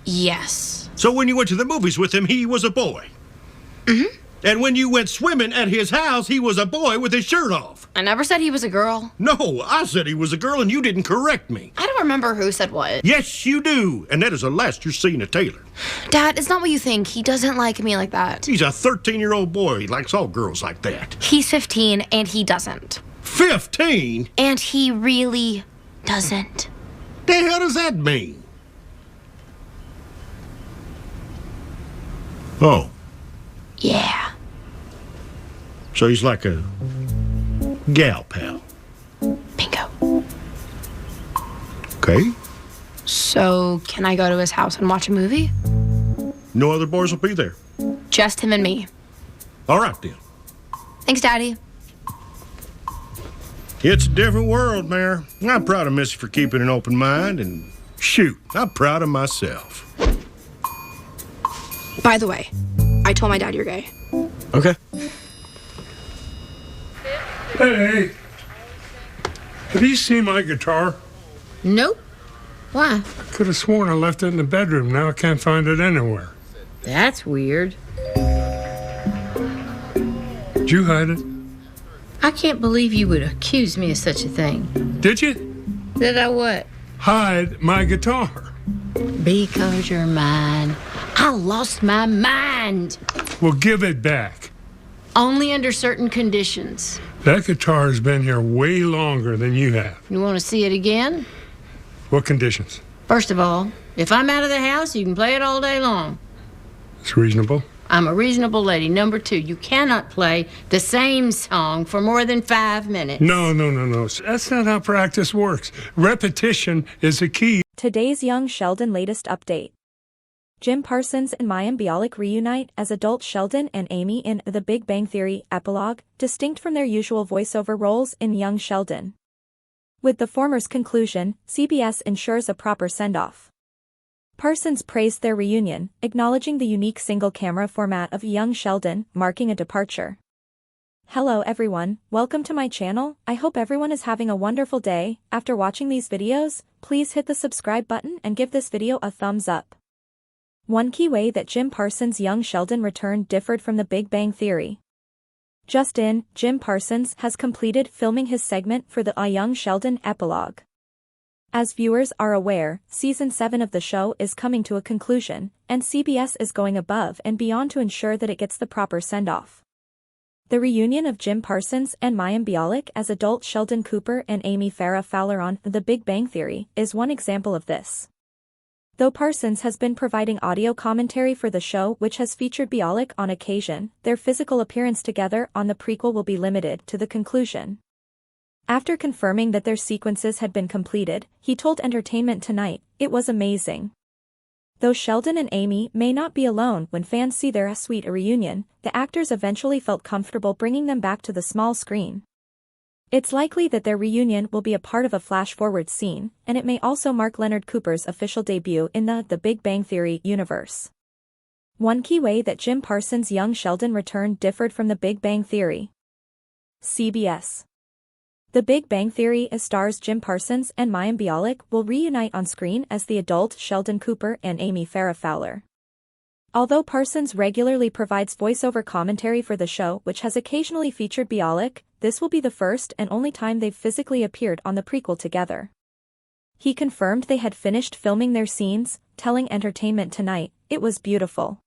Yes. So when you went to the movies with him, he was a boy? Mm-hmm. And when you went swimming at his house, he was a boy with his shirt off? I never said he was a girl. No, I said he was a girl and you didn't correct me. I don't remember who said what. Yes, you do. And that is the last you're seeing of Taylor. Dad, it's not what you think. He doesn't like me like that. He's a 13-year-old boy. He likes all girls like that. He's 15 and he doesn't. 15? And he really doesn't. The hell does that mean? Oh. Yeah. So he's like a gal pal. Bingo. Okay. So, can I go to his house and watch a movie? No other boys will be there. Just him and me. All right, then. Thanks, Daddy. It's a different world, Mayor. I'm proud of Missy for keeping an open mind, and shoot, I'm proud of myself. By the way, I told my dad you're gay. Okay. Hey, have you seen my guitar? Nope. Why? Could have sworn I left it in the bedroom. Now I can't find it anywhere. That's weird. Did you hide it? I can't believe you would accuse me of such a thing. Did you? Did I what? Hide my guitar. Because you're mine. I lost my mind. Well, give it back. Only under certain conditions. That guitar has been here way longer than you have. You want to see it again? What conditions? First of all, if I'm out of the house, you can play it all day long. It's reasonable. I'm a reasonable lady. Number two, you cannot play the same song for more than 5 minutes. No. That's not how practice works. Repetition is the key. Today's Young Sheldon latest update. Jim Parsons and Mayim Bialik reunite as adult Sheldon and Amy in The Big Bang Theory epilogue, distinct from their usual voiceover roles in Young Sheldon. With the former's conclusion, CBS ensures a proper send-off. Parsons praised their reunion, acknowledging the unique single-camera format of Young Sheldon, marking a departure. Hello everyone, welcome to my channel. I hope everyone is having a wonderful day. After watching these videos, please hit the subscribe button and give this video a thumbs up. One key way that Jim Parsons' Young Sheldon return differed from The Big Bang Theory. Just in, Jim Parsons has completed filming his segment for the Young Sheldon epilogue. As viewers are aware, Season 7 of the show is coming to a conclusion, and CBS is going above and beyond to ensure that it gets the proper send-off. The reunion of Jim Parsons and Mayim Bialik as adult Sheldon Cooper and Amy Farrah Fowler on The Big Bang Theory is one example of this. Though Parsons has been providing audio commentary for the show which has featured Bialik on occasion, their physical appearance together on the prequel will be limited to the conclusion. After confirming that their sequences had been completed, he told Entertainment Tonight, "It was amazing." Though Sheldon and Amy may not be alone when fans see their sweet reunion, the actors eventually felt comfortable bringing them back to the small screen. It's likely that their reunion will be a part of a flash-forward scene, and it may also mark Leonard Cooper's official debut in the Big Bang Theory universe. One key way that Jim Parsons' Young Sheldon return differed from The Big Bang Theory. CBS. The Big Bang Theory stars Jim Parsons and Mayim Bialik will reunite on screen as the adult Sheldon Cooper and Amy Farrah Fowler. Although Parsons regularly provides voiceover commentary for the show which has occasionally featured Bialik, this will be the first and only time they've physically appeared on the prequel together. He confirmed they had finished filming their scenes, telling Entertainment Tonight, "It was beautiful."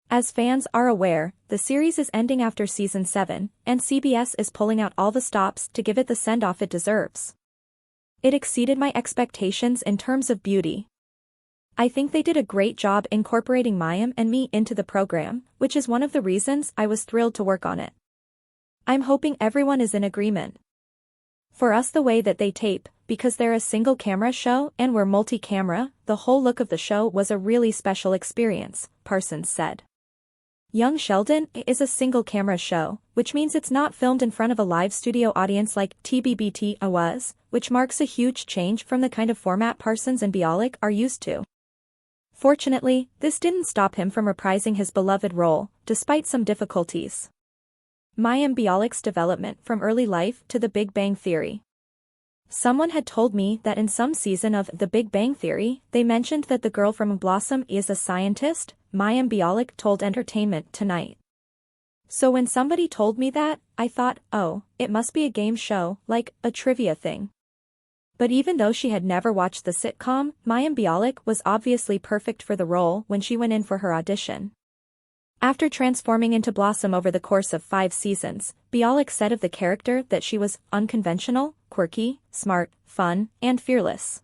As fans are aware, the series is ending after Season 7, and CBS is pulling out all the stops to give it the send-off it deserves. It exceeded my expectations in terms of beauty. I think they did a great job incorporating Mayim and me into the program, which is one of the reasons I was thrilled to work on it. I'm hoping everyone is in agreement. For us, the way that they tape, because they're a single camera show and we're multi-camera, the whole look of the show was a really special experience, Parsons said. Young Sheldon is a single camera show, which means it's not filmed in front of a live studio audience like TBBT was, which marks a huge change from the kind of format Parsons and Bialik are used to. Fortunately, this didn't stop him from reprising his beloved role, despite some difficulties. Mayim Bialik's development from early life to The Big Bang Theory. Someone had told me that in some season of The Big Bang Theory, they mentioned that the girl from Blossom is a scientist, Mayim Bialik told Entertainment Tonight. So when somebody told me that, I thought, oh, it must be a game show, like a trivia thing. But even though she had never watched the sitcom, Mayim Bialik was obviously perfect for the role when she went in for her audition. After transforming into Blossom over the course of 5 seasons, Bialik said of the character that she was unconventional, quirky, smart, fun, and fearless.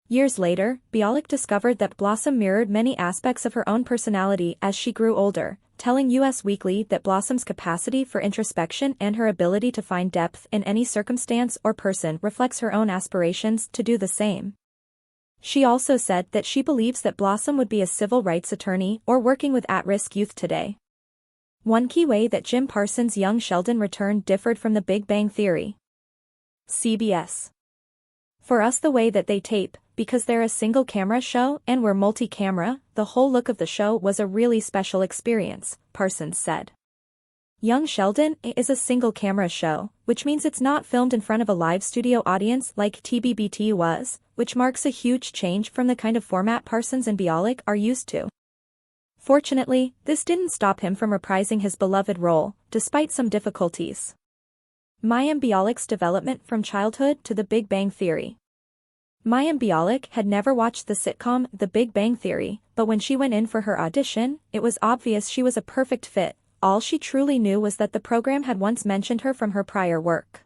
Years later, Bialik discovered that Blossom mirrored many aspects of her own personality as she grew older, telling Us Weekly that Blossom's capacity for introspection and her ability to find depth in any circumstance or person reflects her own aspirations to do the same. She also said that she believes that Blossom would be a civil rights attorney or working with at-risk youth today. One key way that Jim Parsons' young Sheldon return differed from The Big Bang Theory. CBS. For us, the way that they tape, because they're a single-camera show and we're multi-camera, the whole look of the show was a really special experience, Parsons said. Young Sheldon is a single-camera show, which means it's not filmed in front of a live studio audience like TBBT was, which marks a huge change from the kind of format Parsons and Bialik are used to. Fortunately, this didn't stop him from reprising his beloved role, despite some difficulties. Mayim Bialik's development from childhood to The Big Bang Theory. Mayim Bialik had never watched the sitcom The Big Bang Theory, but when she went in for her audition, it was obvious she was a perfect fit. All she truly knew was that the program had once mentioned her from her prior work.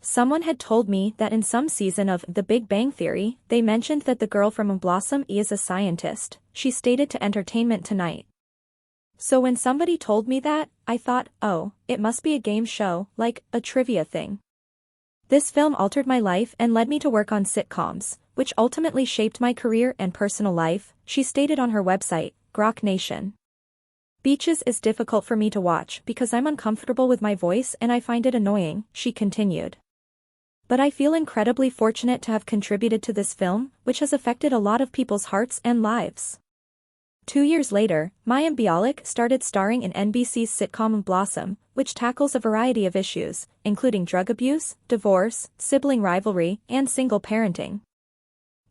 Someone had told me that in some season of The Big Bang Theory, they mentioned that the girl from Blossom is a scientist, she stated to Entertainment Tonight. So when somebody told me that, I thought, oh, it must be a game show, like a trivia thing. This film altered my life and led me to work on sitcoms, which ultimately shaped my career and personal life, she stated on her website, Grok Nation. Beaches is difficult for me to watch because I'm uncomfortable with my voice and I find it annoying, she continued. But I feel incredibly fortunate to have contributed to this film, which has affected a lot of people's hearts and lives. 2 years later, Mayim Bialik started starring in NBC's sitcom Blossom, which tackles a variety of issues, including drug abuse, divorce, sibling rivalry, and single parenting.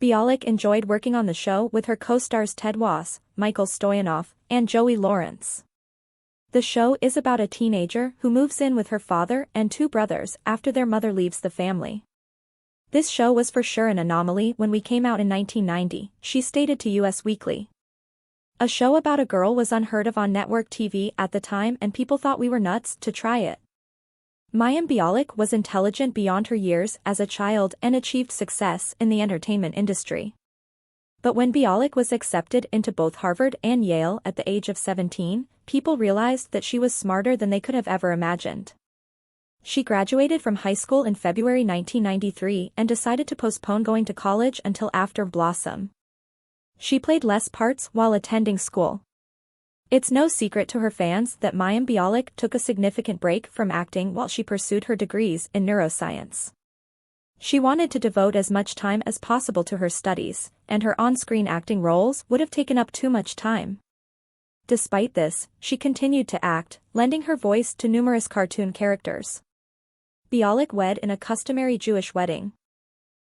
Bialik enjoyed working on the show with her co-stars Ted Wass, Michael Stoyanov, and Joey Lawrence. The show is about a teenager who moves in with her father and 2 brothers after their mother leaves the family. This show was for sure an anomaly when we came out in 1990, she stated to Us Weekly. A show about a girl was unheard of on network TV at the time and people thought we were nuts to try it. Mayim Bialik was intelligent beyond her years as a child and achieved success in the entertainment industry. But when Bialik was accepted into both Harvard and Yale at the age of 17, people realized that she was smarter than they could have ever imagined. She graduated from high school in February 1993 and decided to postpone going to college until after Blossom. She played less parts while attending school. It's no secret to her fans that Mayim Bialik took a significant break from acting while she pursued her degrees in neuroscience. She wanted to devote as much time as possible to her studies, and her on-screen acting roles would have taken up too much time. Despite this, she continued to act, lending her voice to numerous cartoon characters. Bialik wed in a customary Jewish wedding.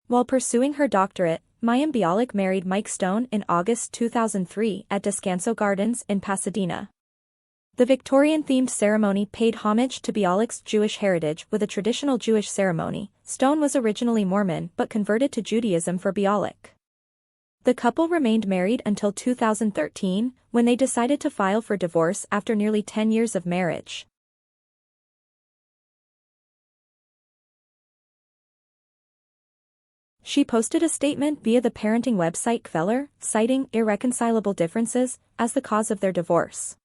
While pursuing her doctorate, Mayim Bialik married Mike Stone in August 2003 at Descanso Gardens in Pasadena. The Victorian-themed ceremony paid homage to Bialik's Jewish heritage with a traditional Jewish ceremony. Stone was originally Mormon but converted to Judaism for Bialik. The couple remained married until 2013, when they decided to file for divorce after nearly 10 years of marriage. She posted a statement via the parenting website Kveler, citing irreconcilable differences as the cause of their divorce.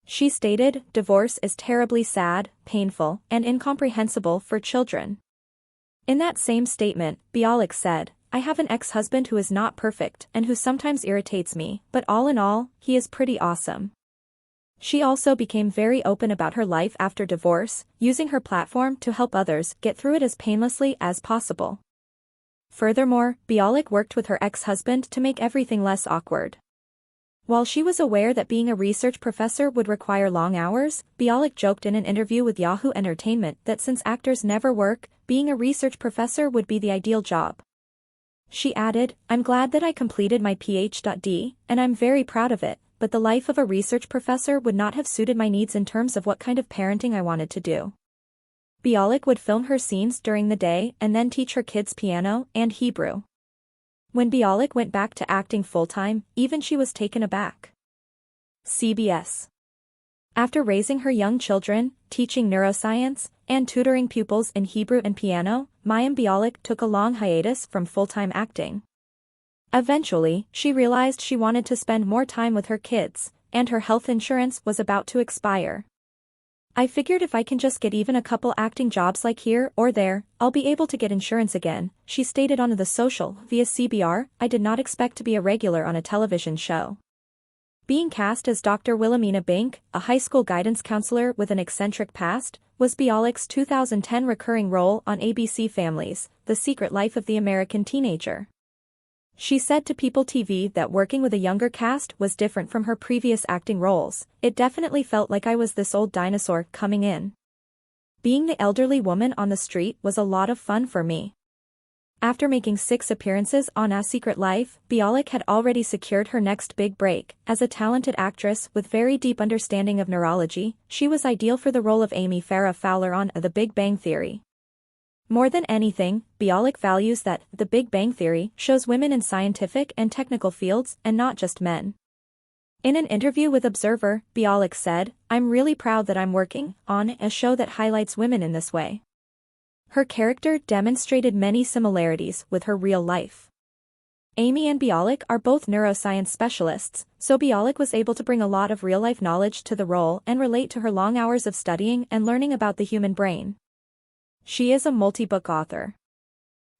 She stated, "Divorce is terribly sad, painful, and incomprehensible for children." In that same statement, Bialik said, "I have an ex-husband who is not perfect and who sometimes irritates me, but all in all, he is pretty awesome." She also became very open about her life after divorce, using her platform to help others get through it as painlessly as possible. Furthermore, Bialik worked with her ex-husband to make everything less awkward. While she was aware that being a research professor would require long hours, Bialik joked in an interview with Yahoo Entertainment that since actors never work, being a research professor would be the ideal job. She added, "I'm glad that I completed my PhD, and I'm very proud of it, but the life of a research professor would not have suited my needs in terms of what kind of parenting I wanted to do." Bialik would film her scenes during the day and then teach her kids piano and Hebrew. When Bialik went back to acting full-time, even she was taken aback. CBS. After raising her young children, teaching neuroscience, and tutoring pupils in Hebrew and piano, Mayim Bialik took a long hiatus from full-time acting. Eventually, she realized she wanted to spend more time with her kids, and her health insurance was about to expire. "I figured if I can just get even a couple acting jobs like here or there, I'll be able to get insurance again," she stated on The Social via CBR. "I did not expect to be a regular on a television show." Being cast as Dr. Wilhelmina Bink, a high school guidance counselor with an eccentric past, was Bialik's 2010 recurring role on ABC Family's The Secret Life of the American Teenager. She said to People TV that working with a younger cast was different from her previous acting roles. "It definitely felt like I was this old dinosaur coming in. Being the elderly woman on the street was a lot of fun for me." After making 6 appearances on A Secret Life, Bialik had already secured her next big break. As a talented actress with very deep understanding of neurology, she was ideal for the role of Amy Farrah Fowler on The Big Bang Theory. More than anything, Bialik values that The Big Bang Theory shows women in scientific and technical fields and not just men. In an interview with Observer, Bialik said, "I'm really proud that I'm working on a show that highlights women in this way." Her character demonstrated many similarities with her real life. Amy and Bialik are both neuroscience specialists, so Bialik was able to bring a lot of real-life knowledge to the role and relate to her long hours of studying and learning about the human brain. She is a multi-book author.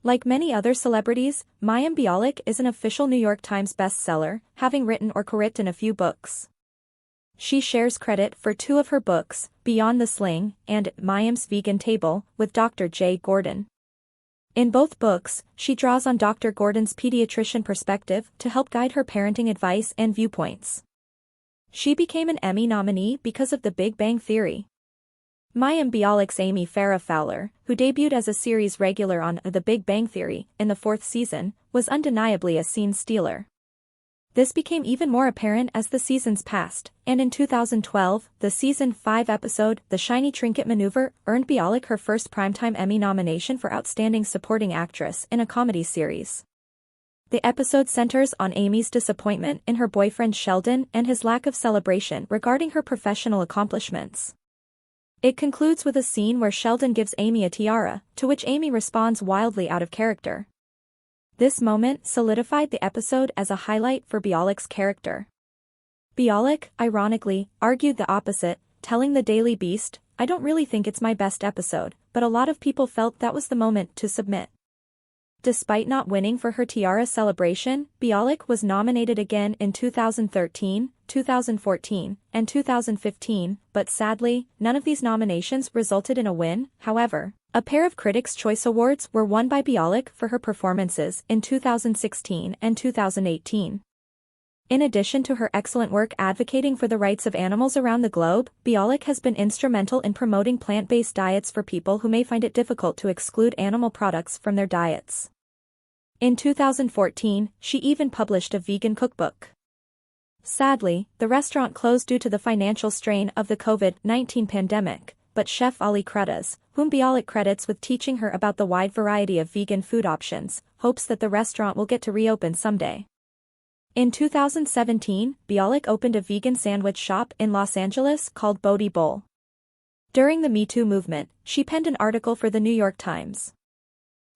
Like many other celebrities, Mayim Bialik is an official New York Times bestseller, having written or co-written a few books. She shares credit for 2 of her books, Beyond the Sling and Mayim's Vegan Table, with Dr. J. Gordon. In both books, she draws on Dr. Gordon's pediatrician perspective to help guide her parenting advice and viewpoints. She became an Emmy nominee because of The Big Bang Theory. Mayim Bialik's Amy Farrah Fowler, who debuted as a series regular on The Big Bang Theory in the 4th season, was undeniably a scene stealer. This became even more apparent as the seasons passed, and in 2012, the Season 5 episode, The Shiny Trinket Maneuver, earned Bialik her first Primetime Emmy nomination for Outstanding Supporting Actress in a Comedy Series. The episode centers on Amy's disappointment in her boyfriend Sheldon and his lack of celebration regarding her professional accomplishments. It concludes with a scene where Sheldon gives Amy a tiara, to which Amy responds wildly out of character. This moment solidified the episode as a highlight for Bialik's character. Bialik, ironically, argued the opposite, telling the Daily Beast, "I don't really think it's my best episode, but a lot of people felt that was the moment to submit." Despite not winning for her tiara celebration, Bialik was nominated again in 2013, 2014, and 2015, but sadly, none of these nominations resulted in a win. However, a pair of Critics' Choice Awards were won by Bialik for her performances in 2016 and 2018. In addition to her excellent work advocating for the rights of animals around the globe, Bialik has been instrumental in promoting plant-based diets for people who may find it difficult to exclude animal products from their diets. In 2014, she even published a vegan cookbook. Sadly, the restaurant closed due to the financial strain of the COVID-19 pandemic, but Chef Ali Kretas, whom Bialik credits with teaching her about the wide variety of vegan food options, hopes that the restaurant will get to reopen someday. In 2017, Bialik opened a vegan sandwich shop in Los Angeles called Bodhi Bowl. During the Me Too movement, she penned an article for the New York Times.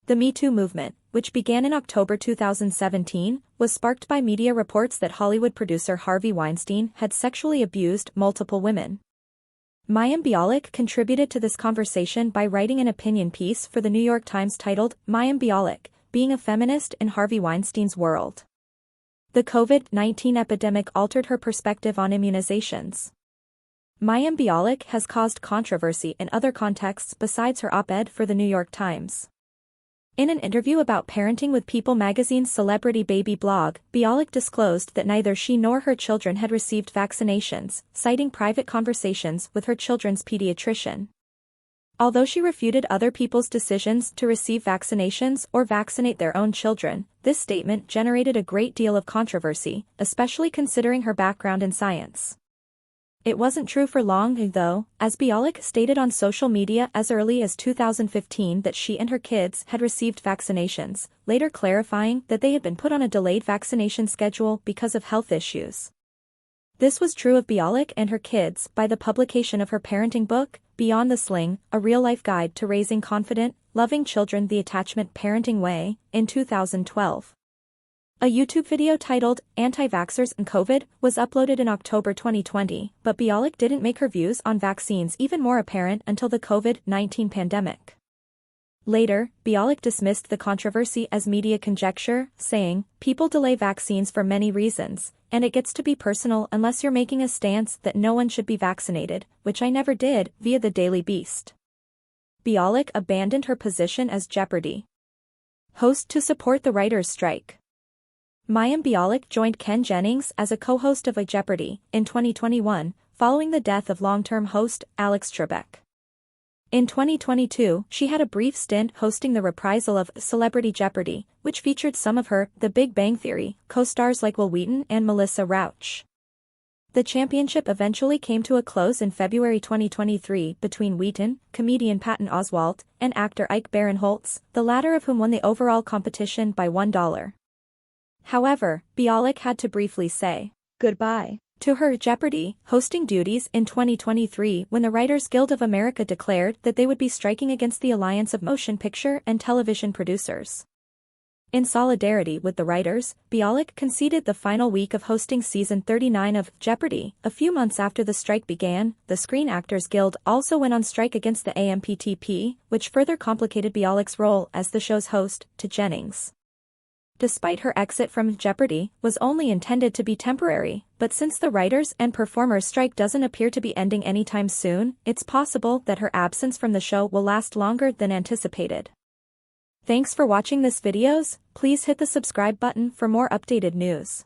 The Me Too movement, which began in October 2017, was sparked by media reports that Hollywood producer Harvey Weinstein had sexually abused multiple women. Mayim Bialik contributed to this conversation by writing an opinion piece for the New York Times titled, "Mayim Bialik, Being a Feminist in Harvey Weinstein's World." The COVID-19 epidemic altered her perspective on immunizations. Mayim Bialik has caused controversy in other contexts besides her op-ed for the New York Times. In an interview about parenting with People magazine's Celebrity Baby blog, Bialik disclosed that neither she nor her children had received vaccinations, citing private conversations with her children's pediatrician. Although she refuted other people's decisions to receive vaccinations or vaccinate their own children, this statement generated a great deal of controversy, especially considering her background in science. It wasn't true for long, though, as Bialik stated on social media as early as 2015 that she and her kids had received vaccinations, later clarifying that they had been put on a delayed vaccination schedule because of health issues. This was true of Bialik and her kids by the publication of her parenting book, Beyond the Sling, a real-life guide to raising confident, loving children the attachment parenting way, in 2012. A YouTube video titled, Anti-Vaxxers and COVID, was uploaded in October 2020, but Bialik didn't make her views on vaccines even more apparent until the COVID-19 pandemic. Later, Bialik dismissed the controversy as media conjecture, saying, "People delay vaccines for many reasons, and it gets to be personal unless you're making a stance that no one should be vaccinated, which I never did," via the Daily Beast. Bialik abandoned her position as Jeopardy! Host to support the writers' strike. Mayim Bialik joined Ken Jennings as a co-host of a Jeopardy! In 2021, following the death of long-term host Alex Trebek. In 2022, she had a brief stint hosting the reprisal of Celebrity Jeopardy!, which featured some of her The Big Bang Theory co-stars like Will Wheaton and Melissa Rauch. The championship eventually came to a close in February 2023 between Wheaton, comedian Patton Oswalt, and actor Ike Barinholtz, the latter of whom won the overall competition by $1. However, Bialik had to briefly say goodbye to her Jeopardy! Hosting duties in 2023 when the Writers Guild of America declared that they would be striking against the Alliance of Motion Picture and Television Producers. In solidarity with the writers, Bialik conceded the final week of hosting season 39 of Jeopardy! A few months after the strike began. The Screen Actors Guild also went on strike against the AMPTP, which further complicated Bialik's role as the show's host to Jennings. Despite her exit from Jeopardy! Was only intended to be temporary, but since the writers and performers strike doesn't appear to be ending anytime soon, it's possible that her absence from the show will last longer than anticipated. Thanks for watching this videos. Please hit the subscribe button for more updated news.